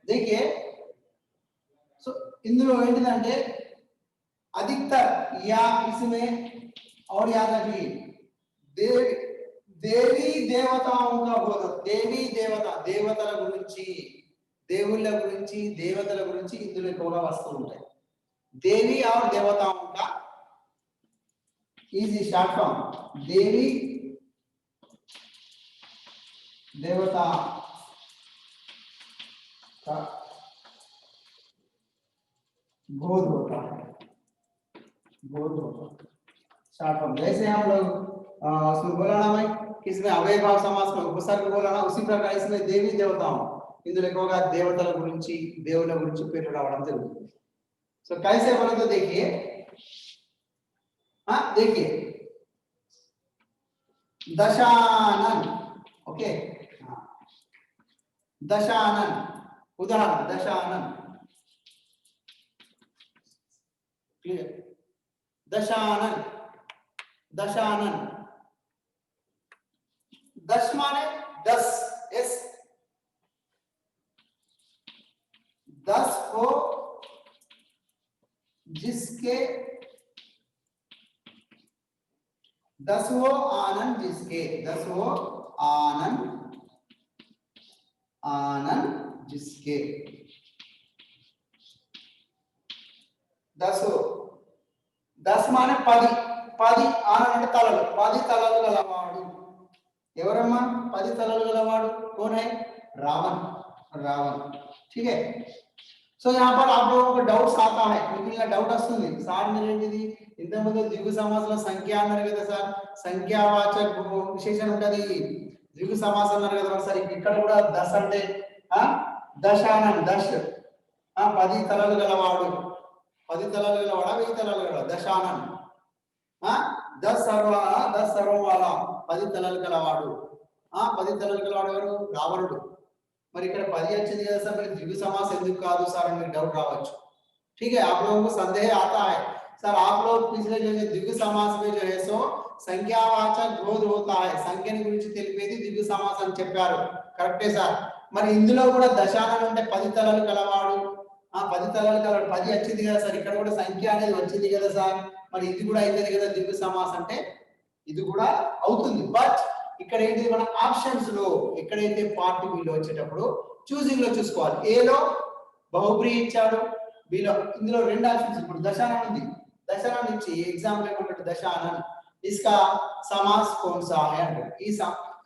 देखिए, सो इंदुलो ఏంటిదంటే अधिकतर या इसमें और याद रखिए देवी देवताओं का बोध, देवी देवता देवतల గురించి, దేవుళ్ళ గురించి, దేవతల గురించి ఇందులో ఎక్కువగా వస్తూ ఉంటాయి. देवी और देवताओं का इज शॉर्ट फॉर्म देवी देवता का बोध होता है, शॉर्ट फॉर्म. जैसे हम लोग उसमें बोला ना भाई, किसमें अव्यय भाव समास में उपसर्ग बोला ना, उसी प्रकार इसमें देवी देवताओं इंदुलो ఎక్కువగా దేవతల గురించి, దేవుళ్ళ గురించి పేరు రావడం జరుగుతుంది. सो कैसे बोले तो देखिए, देखिए दशानन, ओके, दशानन उदाहरण, दशानन क्लियर, दशानन दश माने 10, यस 10 को जिसके, 10वां आनंद जिसके, 10वां आनंद जिसके, 10 माने 10 आनंद అంటే తలలు, 10 తలలు గలవాడు ఎవరమ్మా? 10 తలలు గలవాడు कौन है? रावण, ठीक है. सो यहाँ पर आप लोगों को डाउट्स आता है, मिगिलिన డౌట్ వస్తుంది, సార్ మీరేంటిది ఇంతకుముందు ద్విగు సమాసంలో సంఖ్య అన్నారు కదా సార్, సంఖ్యావాచక విశేషణం ఉంటది, ద్విగు సమాసం అన్నారు కదా సార్, ఇక్కడ కూడా దశ అంటే దశానం, దశ 10 తలలు గలవాడు, 10 తలలు గలవాడా, 1000 తలలు గలవాడా, దశానం 10 సర్వం వాలా, 10 తలలు గలవాడు. 10 తలలు గలవాడు ఎవరు? రావణుడు. మరి ఇక్కడ 10 వచ్చింది కదా సార్, మరి द्विगु समास ఎందుకు కాదు సార్ అని డౌట్ రావచ్చు. ठीक है, आप लोगों को संदेह आता है सर, आप लोग पिछले जो द्विगु समास में जो है सो संख्यावाचक बोध होता है, సంఖ్యని గురించి తెలిపేది द्विगु समास అని చెప్పారు, కరెక్టే సార్. మరి ఇందులో కూడా దశానం అంటే 10 తలలు గలవాడు, 10 తలాలు కలవాలి 10 వచ్చింది కదా సార్, ఇక్కడ కూడా సంఖ్య అనేది వచ్చింది కదా సార్, మరి ఇది కూడా అవుతుంది కదా ద్విగు సమాసం అంటే ఇది కూడా అవుతుంది. బట్ ఇక్కడ ఏంటి మన ఆప్షన్స్ లో ఎక్కడైతే పార్ట్ బిలో వచ్చేటప్పుడు చూసింగ్ లో చూసుకోవాలి. ఏలో బహుబ్రీ ఇచ్చాడు, బిలో ఇందులో రెండు ఆప్షన్స్. ఇప్పుడు దశానం ఉంది, దశానం ఇచ్చి ఎగ్జాంపుల్ ఏమంటాడు దశానం ఇస్కా సమాస్ కోన్సా హై అంటాడు.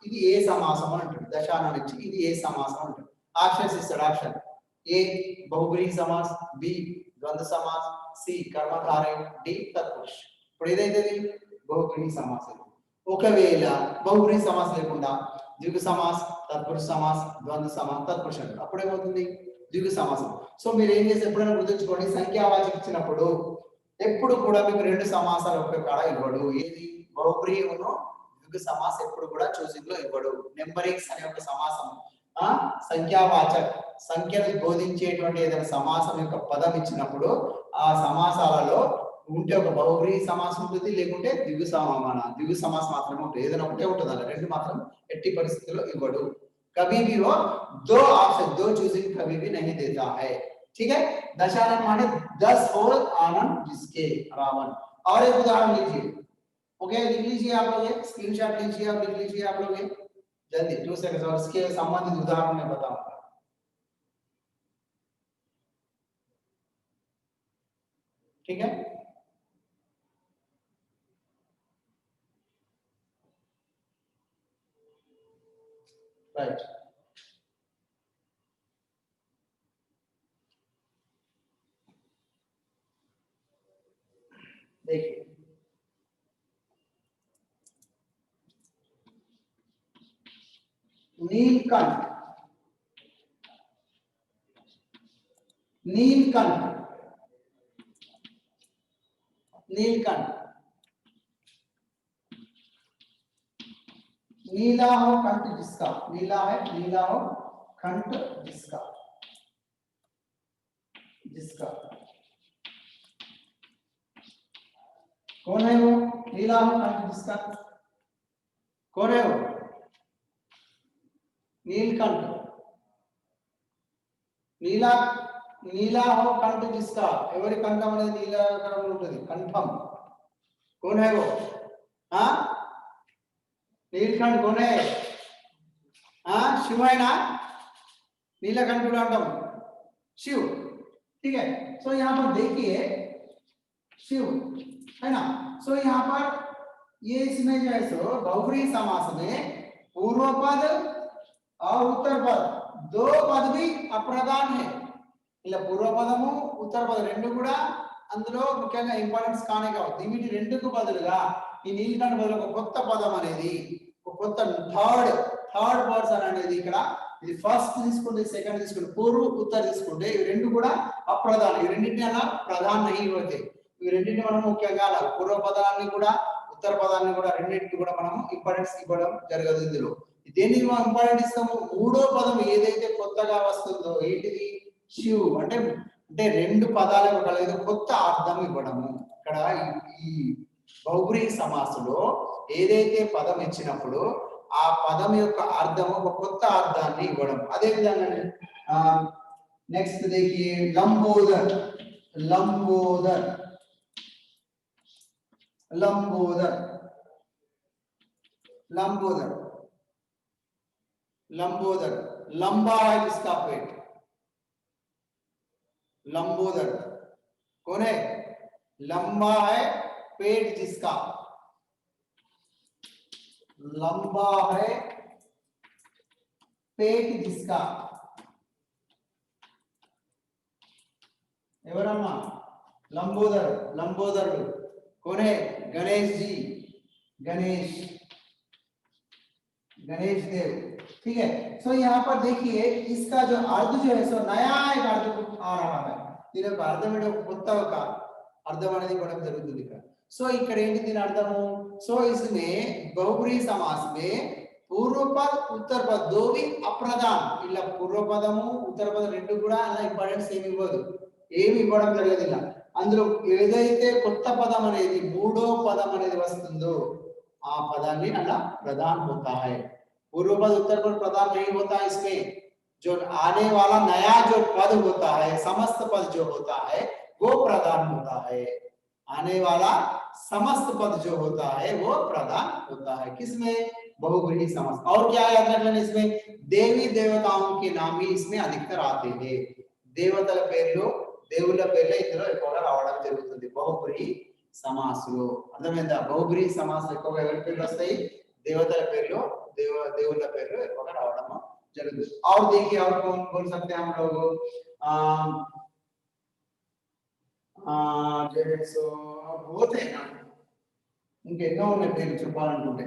ఇది ఏ సమాసం అంటాడు. దశానం ఇచ్చి ఇది ఏ సమాసం అంటాడు. ఆప్షన్స్ ఇస్తాడు. ఆప్షన్ ఏ బహుబ్రీ సమాస్, బి ద్వంద్వ సమాస్, సి కర్మధారయ, డి తత్పురుష. ఇప్పుడు ఏదైతే బహుబ్రీ సమాసం. ఒకవేళ బహుబ్రీ సమాసం లేకుండా ద్విగు సమాస్, తత్పురుష సమాస్, ద్వంద్వ సమాస్, తత్పురుష అంటాడు. అప్పుడు ఏమవుతుంది ద్విగు సమాసం. సో మీరు ఏం చేస్తే ఎప్పుడైనా గుర్తుంచుకోండి, సంఖ్యావాచకం ఇచ్చినప్పుడు ఎప్పుడు కూడా మీకు రెండు సమాసాలు ఒకే కాడ ఇవ్వడు. ఏది బహుబ్రీయును ద్విగు సమాసం ఎప్పుడు కూడా చూసింగ్ లో ఇవ్వడు. నెంబరింగ్స్ అనే ఒక సమాసం సంఖ్యావాచక సంఖ్యను బోధించేటువంటి ఏదైనా సమాసం యొక్క పదం ఇచ్చినప్పుడు ఆ సమాసాలలో ఉంటే ఒక బహుబ్రీ సమాసం ఉంటుంది, లేకుంటే ద్విగు సమాసం మాత్రమే ఉంటుంది. ఏదైనా ఒకటే ఉంటుంది, అలా రెండు మాత్రం ఎట్టి పరిస్థితుల్లో ఇవ్వడు. कभी भी वो दो ऑप्शन दो चूजिंग कभी भी नहीं देता है. ठीक है, दशानन माने 10 और आनंद जिसके रावण. और एक उदाहरण लीजिए. ओके, लिख लीजिए आप लोग, स्क्रीनशॉट लीजिए, आप लिख लीजिए आप लोग जल्दी 2 सेकंड्स, और इसके संबंधित उदाहरण मैं बताऊंगा. ठीक है, राइट. देखिए नीलकंठ, नीलकंठ, नीलकंठ, नीला हो कंठ जिसका, नीला है, नीला हो कंठ जिसका, जिसका कौन है वो? नीला हो कंठ जिसका कौन है वो? नीलकंठ. नीला नीला हो कंठ जिसका, ఎవరి కంఠం అనేది నీల కలర్ ఉంటుంది, కంఠం. कौन है वो? हाँ, नीलकंठ कौन है? हाँ, शिव है ना, नीलकंठ अंटाम शिव. ठीक है, सो यहाँ पर देखिए शिव है ना. सो यहाँ पर ये इसमें जो है सो बहुब्री समास में पूर्व पद और उत्तर पद दो पद भी अप्रधान है. ఇలా పూర్వపదము ఉత్తర పదం రెండు కూడా అందులో ముఖ్యంగా ఇంపార్టెన్స్ కానే కావు. దీనికి రెండుకు బదులుగా ఈ నీలకంఠ బదులు ఒక కొత్త పదం అనేది, ఒక కొత్త థర్డ్ పర్సన్ అనేది ఇక్కడ ఇది ఫస్ట్ తీసుకుంటే సెకండ్ తీసుకుంటే పూర్వ ఉత్తర తీసుకుంటే ఇవి రెండు కూడా అప్రధానం. ఈ రెండింటిని అలా ప్రధాన నహీ హోతే. ఈ రెండింటిని మనం ముఖ్యంగా అలా పూర్వ పదాన్ని కూడా ఉత్తర పదాన్ని కూడా రెండింటికి కూడా మనం ఇంపార్టెన్స్ ఇవ్వడం జరగదు. ఇందులో దేనికి మనం ఇంపార్టెంట్ ఇస్తాము? మూడో పదం ఏదైతే కొత్తగా వస్తుందో ఏంటిది శివ్ అంటే రెండు పదాలకు కలిగి కొత్త అర్థం ఇవ్వడము. ఇక్కడ ఈ బహుబ్రీ సమాసంలో ఏదైతే పదం ఇచ్చినప్పుడు ఆ పదం యొక్క అర్థం ఒక కొత్త అర్థాన్ని ఇవ్వడం. అదే విధంగా నెక్స్ట్ देखिए लंबोदर, लंबोदर, लंबोदर, लंबोदर, लंबोदर लंबा है जिसका पेट, लंबोदर कौन है? लंबा है पेट जिसका, लंबा है पेट जिसका. ఎవరమ్మా? లంబోదర్. లంబోదరుడు कौन है? गणेश जी, गणेश, गणेश देव. ठीक है, सो यहाँ पर देखिए इसका जो अर्थ जो है सो नया एक अर्थ आ रहा है. దీని యొక్క అర్థం ఏంటో కొత్త ఒక అర్థం అనేది ఇవ్వడం జరుగుతుంది ఇక్కడ. సో ఇక్కడ ఏంటి దీని అర్థము? సో इसमें बहुब्री समास में पूर्व पद उत्तर पद दो भी अप्रधान. ఇలా పూర్వ పదము ఉత్తర పదం రెండు కూడా అలా ఇంపార్టెన్స్ ఏమి ఇవ్వదు, ఏమి ఇవ్వడం జరగదు. ఇలా అందులో ఏదైతే కొత్త పదం అనేది మూడో పదం అనేది వస్తుందో ఆ పదాన్ని అలా ప్రధాన్ होता है. पूर्व पद उत्तर पद प्रधान नहीं होता इसमें. जो आने वाला नया जो पद होता है, समस्त पद जो होता है वो प्रधान होता है। आने वाला समस्त पद जो होता है वो प्रधान होता है। किसमें? बहुब्रीहि समास। और क्या याद रखना इसमें? देवी देवताओं के नाम ही इसमें अधिकतर आते हैं। देवतల పేర్లు, దేవుళ్ళ పేర్లు ఇందులో ఎక్కువగా రావడం జరుగుతుంది బహుబ్రీహి సమాసంలో। అర్థమైందా? బహుబ్రీహి సమాసం ఎక్కువగా ఎవరి పేర్లు వస్తాయి? देवतల పేర్లు, దేవుళ్ళ పేర్లు ఎక్కువగా రావడం जरूर। और देखिए और कौन बोल सकते हैं हम लोग? जैसे बहुत है ना, उनके एनो ఉన్నాయి పేరు చెప్పాలనుకుంటే।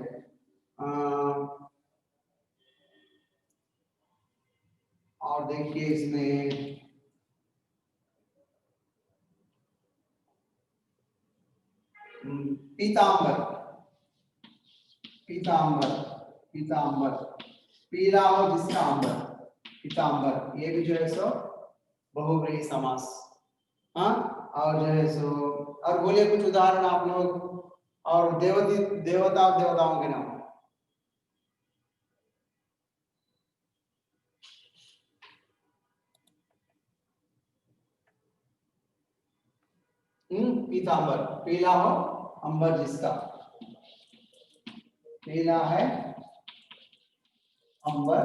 और देखिए इसमें पीतांबर, पीतांबर, पीतांबर, पीला हो जिसका अंबर, पीतांबर, ये भी जो है सो बहुब्रीहि समास। हाँ, और जो है सो और बोलिए कुछ उदाहरण आप लोग। और देवती देवता देवताओं के नाम। पीतांबर, पीला हो अंबर जिसका, पीला है अंबर,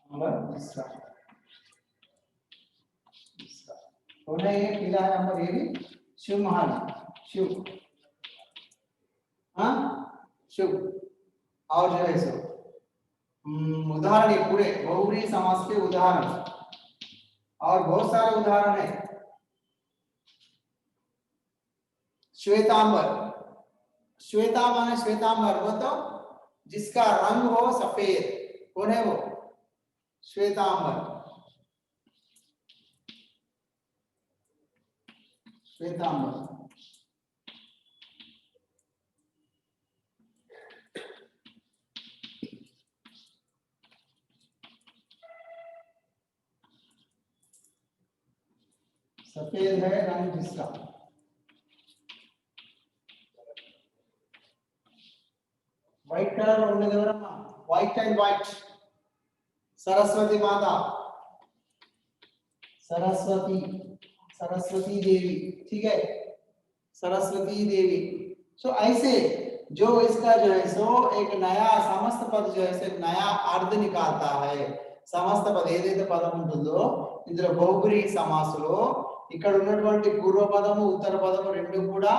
अंबर जिसका, तो ये पीला है अंबर, ये भी शिव महान, शिव। हाँ, शिव। और जो है सो उदाहरण पूरे बहुब्रीहि समास के उदाहरण और बहुत सारे उदाहरण है। श्वेतांबर, श्वेता माने श्वेतांबर वो तो जिसका रंग हो सफेद, कौन है वो? श्वेतांबर, श्वेतांबर। सफेद है रंग जिसका, व्हाइट कलर ఉండేది ఎవరమ్మా? व्हाइट एंड व्हाइट, सरस्वती माता, सरस्वती, सरस्वती देवी, ठीक है, सरस्वती देवी। सो ऐसे जो इसका जो है सो एक नया समस्त पद जो है सो नया अर्थ निकालता है। సమస్త పద ఏదైతే పదం ఉంటుందో ఇందులో బహుబ్రీహి సమాసంలో ఇక్కడ ఉన్నటువంటి పూర్వ పదము ఉత్తర పదము రెండు కూడా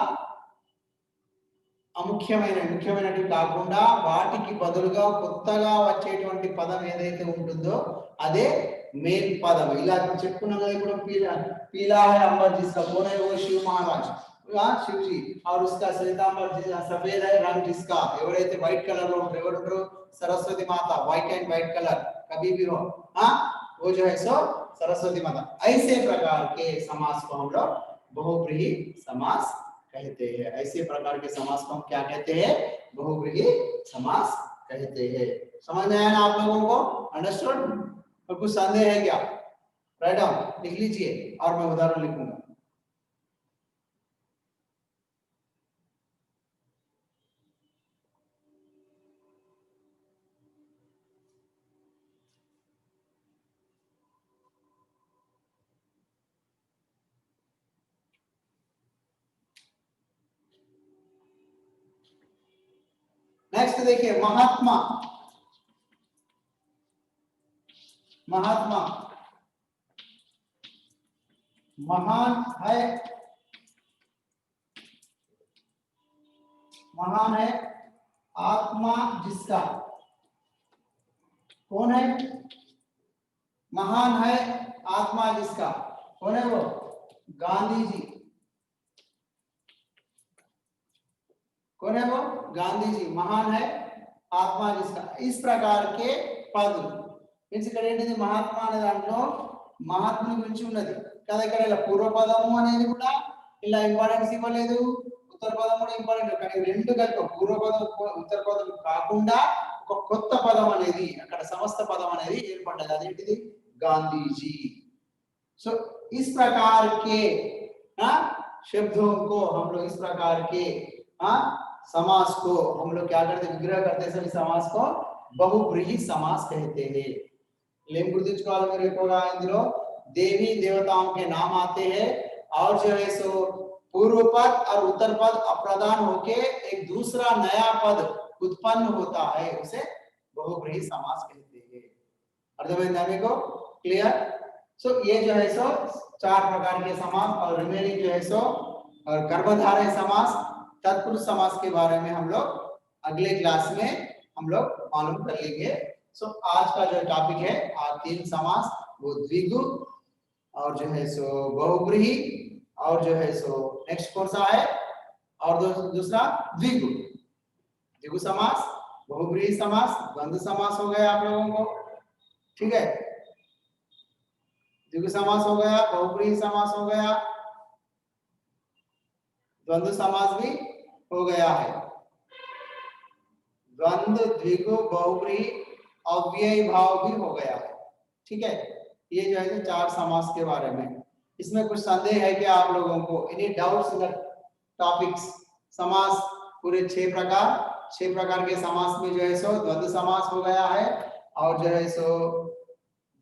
ముఖ్యమైనవి కాకుండా వాటికి బదులుగా కొత్తగా వచ్చేటువంటి పదం ఏదైతే ఉంటుందో అదే मेन पदम। ఇలా చెప్పుకున్నాం కదా ఇప్పుడు पीला है अंबर जिसका, कौन है वो? शिव महाराज, शिव जी। और उसका श्वेतांबर सफेद है रंग जिसका, ఎవరైతే వైట్ కలర్ లో ఉంటారో ఎవరు ఉంటారు? सरस्वती माता, व्हाइट एंड व्हाइट कलर कभी भी हो, हाँ, वो जो है सो सरस्वती माता। ऐसे प्रकार के समास को हम लोग बहुब्रीहि समास कहते हैं। ऐसे प्रकार के समास को हम क्या कहते हैं? बहुब्रीहि समास कहते हैं। समझ में आया ना आप लोगों को? अंडरस्टूड? और कुछ संदेह है क्या? राइट डाउन, लिख लीजिए और मैं उदाहरण लिखूंगा। नेक्स्ट देखिए महात्मा, महात्मा महान है, महान है आत्मा जिसका, कौन है? महान है आत्मा जिसका, कौन है वो? गांधी जी, कौन है वो? गांधी जी। महान है आत्मा जिसका। इस प्रकार के पद मीन्स ఇక్కడ ఏంటిది? మహాత్మా అనే దాంట్లో మహాత్ముని గురించి ఉన్నది కదా। ఇక్కడ ఇలా పూర్వ పదము అనేది కూడా ఇలా ఇంపార్టెన్స్ ఇవ్వలేదు, ఉత్తర పదం కూడా ఇంపార్టెంట్, కానీ రెండు కలిపి పూర్వ పదం ఉత్తర పదం కాకుండా ఒక కొత్త పదం అనేది అక్కడ సమస్త పదం అనేది ఏర్పడ్డది, అదేంటిది? गांधी। सो इस प्रकार के शब्दों को हम लोग, इस प्रकार के समास को हम लोग क्या करते? विग्रह करते समय समास को बहुब्रीहि समास कहते हैं। लेम गुर्तिंచుకోవాలి మీరు ఎక్కువగా ఇందులో देवी देवताओं के नाम आते हैं और जो है सो पूर्व पद और उत्तर पद अप्रदान होके एक दूसरा नया पद उत्पन्न होता है उसे बहुब्रीहि समास कहते हैं। अर्थమైందా మీకు क्लियर। सो ये जो है सो चार प्रकार के समास और रिमेनिंग जो है सो और गर्भधारय समास तत्पुरुष समास के बारे में हम लोग अगले क्लास में हम लोग मालूम कर लेंगे। सो आज का जो टॉपिक है आज तीन समास वो द्विगु और जो है सो बहुब्रीहि और जो है सो नेक्स्ट कौन सा है और दूसरा द्विगु। द्विगु समास बहुब्रीहि समास द्वंद्व समास हो गया आप लोगों को, ठीक है। द्विगु समास हो गया, बहुब्रीहि समास हो गया, द्वंद्व समास भी हो गया है। द्वंद्व द्विगु बहुब्रीहि अव्ययी भाव भी हो गया है, ठीक है। ये जो है चार समास के बारे में। इसमें कुछ संदेह है कि आप लोगों को any doubts in the topics. समास पूरे 6 प्रकार के समास में जो है सो द्वंद्व समास हो गया है और जो है सो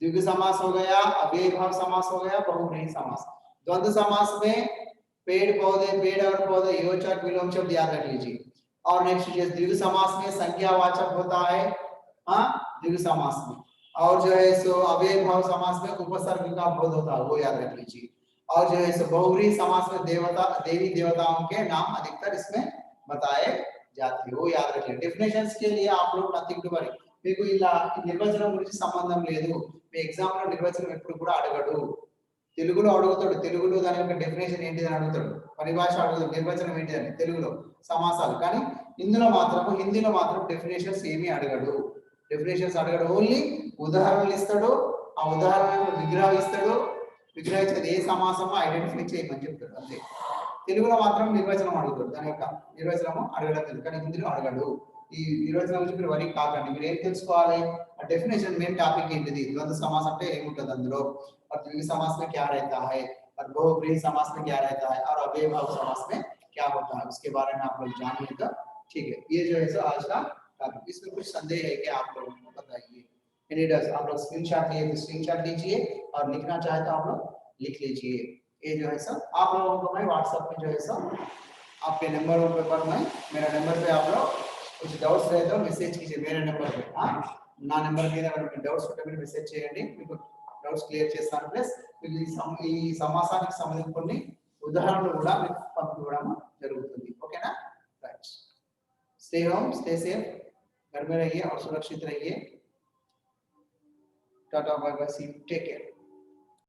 द्विगु समास हो गया, अव्ययी भाव समास हो गया, बहुब्रीहि समास। द्वंद्व समास में पेड़ और पौधे योजक विलोम शब्द याद रख लीजिए। और नेक्स्ट द्विगु समास में संज्ञावाचक होता है, हाँ द्विगु समास में। और जो है सो अव्ययी भाव समास में उपसर्ग का बोध होता है, वो याद रख लीजिए। और जो है सो बहुब्रीहि समास में देवी देवताओं के नाम अधिकतर इसमें बताए जाते हैं, वो याद रखिए। डेफिनेशंस के लिए आप लोग नथिंग टू वरी, మీకు ఇలా నిర్వచనం గురించి సంబంధం లేదు। మీ ఎగ్జామ్ లో నిర్వచనం ఎప్పుడు కూడా అడగడు, తెలుగులో అడుగుతాడు, తెలుగులో దాని యొక్క డెఫినేషన్ ఏంటి అని అడుగుతాడు, పరిభాష అడుగుతాడు, నిర్వచనం ఏంటి అని తెలుగులో సమాసాలు। కానీ ఇందులో మాత్రం హిందీలో మాత్రం డెఫినేషన్స్ ఏమీ అడగడు, డెఫినేషన్స్ అడగడు, ఓన్లీ ఉదాహరణలు ఇస్తాడు, ఆ ఉదాహరణను విగ్రహిస్తాడు, విగ్రహించేది ఏ సమాసమో ఐడెంటిఫై చేయమని చెప్తాడు అంతే। తెలుగులో మాత్రం నిర్వచనం అడుగుతాడు, దాని యొక్క నిర్వచనం అడగడం లేదు, కానీ హిందీలో అడగడు। ఈ నిర్వచనం గురించి మీరు వరి కాకండి, మీరు ఏం తెలుసుకోవాలి ఆ డెఫినేషన్ మెయిన్ టాపిక్ ఏంటిది, ద్వంద్వ समास అంటే ఏముంటది అందులో, और द्विगु समास में क्या रहता है, और बहुब्रीहि समास में क्या रहता है, और अव्ययी भाव समास में क्या होता है, उसके बारे में आप लोग जानिएगा, ठीक है। ये जो है सो आज का टॉपिक। इसमें कुछ संदेह है कि आप लोगों को बताइए। रीडर्स आप लोग स्क्रीनशॉट लिए तो स्क्रीनशॉट लीजिए और लिखना चाहे तो आप लोग लिख लीजिए। ये जो है सो आप लोगों को मैं व्हाट्सएप में जो है सो आपके नंबरों पर मैं मेरा नंबर पे आप लोग कुछ डाउट्स रहे तो మెసేజ్ कीजिए मेरे नंबर पे। हां నా నెంబర్ మీద మీకు డౌట్స్ ఉంటే మీరు మెసేజ్ చేయండి, మీకు డౌట్స్ క్లియర్ చేస్తాను। ప్లస్ మీకు ఈ సమాసానికి సంబంధించిన కొన్ని ఉదాహరణలు కూడా మీకు పంపించడం జరుగుతుంది, ఓకేనా। Right, stay home stay safe, घर में रहिए और सुरक्षित रहिए। Tata bye bye, see you, take care.